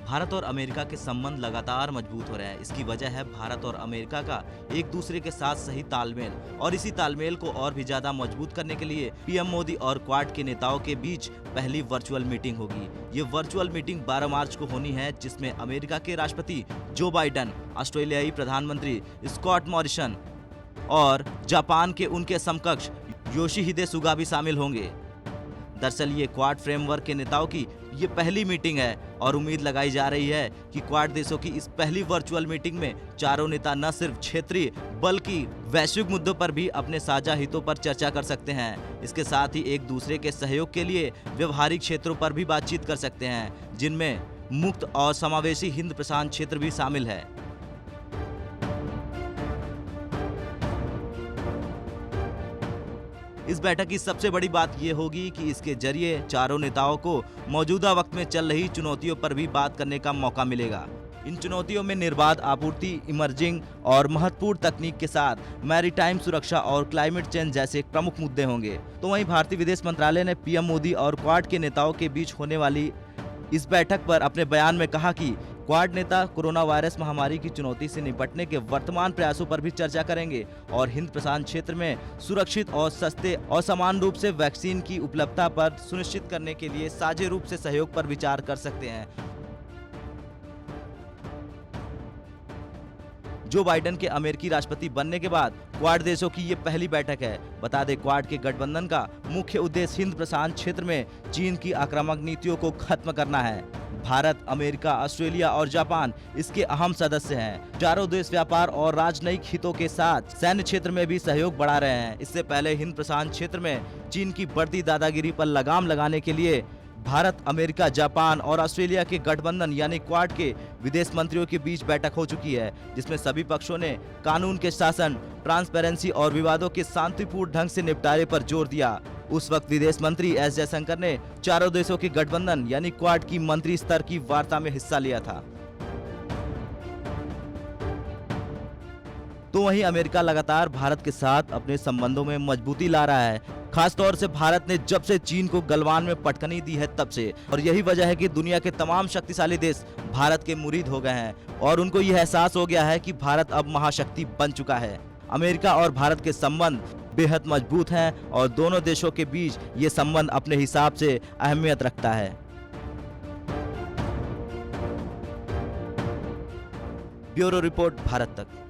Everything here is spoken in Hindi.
भारत और अमेरिका के संबंध लगातार मजबूत हो रहे हैं। इसकी वजह है भारत और अमेरिका का एक दूसरे के साथ सही तालमेल, और इसी तालमेल को और भी ज्यादा मजबूत करने के लिए पीएम मोदी और क्वाड के नेताओं के बीच पहली वर्चुअल मीटिंग होगी। ये वर्चुअल मीटिंग 12 मार्च को होनी है, जिसमें अमेरिका के राष्ट्रपति जो बाइडेन, ऑस्ट्रेलियाई प्रधानमंत्री स्कॉट मॉरिसन और जापान के उनके समकक्ष योशिहिदे सुगा भी शामिल होंगे। दरअसल ये क्वाड फ्रेमवर्क के नेताओं की ये पहली मीटिंग है और उम्मीद लगाई जा रही है कि क्वाड देशों की इस पहली वर्चुअल मीटिंग में चारों नेता न सिर्फ क्षेत्रीय बल्कि वैश्विक मुद्दों पर भी अपने साझा हितों पर चर्चा कर सकते हैं। इसके साथ ही एक दूसरे के सहयोग के लिए व्यवहारिक क्षेत्रों पर भी बातचीत कर सकते हैं, जिनमें मुक्त और समावेशी हिंद प्रशांत क्षेत्र भी शामिल है। इस बैठक की सबसे बड़ी बात यह होगी कि इसके जरिए चारों नेताओं को मौजूदा वक्त में चल रही चुनौतियों पर भी बात करने का मौका मिलेगा। इन चुनौतियों में निर्बाध आपूर्ति, इमर्जिंग और महत्वपूर्ण तकनीक के साथ मैरीटाइम सुरक्षा और क्लाइमेट चेंज जैसे प्रमुख मुद्दे होंगे। तो वहीं भारतीय विदेश मंत्रालय ने पीएम मोदी और क्वाड के नेताओं के बीच होने वाली इस बैठक पर अपने बयान में कहा कि क्वाड नेता कोरोना वायरस महामारी की चुनौती से निपटने के वर्तमान प्रयासों पर भी चर्चा करेंगे और हिंद प्रशांत क्षेत्र में सुरक्षित और सस्ते और समान रूप से वैक्सीन की उपलब्धता पर सुनिश्चित करने के लिए साझे रूप से सहयोग पर विचार कर सकते हैं। जो बाइडेन के अमेरिकी राष्ट्रपति बनने के बाद क्वाड देशों की ये पहली बैठक है। बता दें, क्वाड के गठबंधन का मुख्य उद्देश्य हिंद प्रशांत क्षेत्र में चीन की आक्रामक नीतियों को खत्म करना है। भारत, अमेरिका, ऑस्ट्रेलिया और जापान इसके अहम सदस्य हैं। चारों देश व्यापार और राजनयिक हितों के साथ सैन्य क्षेत्र में भी सहयोग बढ़ा रहे हैं। इससे पहले हिंद प्रशांत क्षेत्र में चीन की बढ़ती दादागिरी पर लगाम लगाने के लिए भारत, अमेरिका, जापान और ऑस्ट्रेलिया के गठबंधन यानी क्वाड के विदेश मंत्रियों के बीच बैठक हो चुकी है, जिसमें सभी पक्षों ने कानून के शासन, ट्रांसपेरेंसी और विवादों के शांतिपूर्ण ढंग से निपटारे पर जोर दिया। उस वक्त विदेश मंत्री एस जयशंकर ने चारों देशों के गठबंधन यानी क्वाड की मंत्री स्तर की वार्ता में हिस्सा लिया था। तो वहीं अमेरिका लगातार भारत के साथ अपने संबंधों में मजबूती ला रहा है। खास तौर से भारत ने जब से चीन को गलवान में पटकनी दी है तब से, और यही वजह है कि दुनिया के तमाम शक्तिशाली देश भारत के मुरीद हो गए हैं और उनको यह एहसास हो गया है कि भारत अब महाशक्ति बन चुका है। अमेरिका और भारत के संबंध बेहद मजबूत हैं और दोनों देशों के बीच ये संबंध अपने हिसाब से अहमियत रखता है। ब्यूरो रिपोर्ट, भारत तक।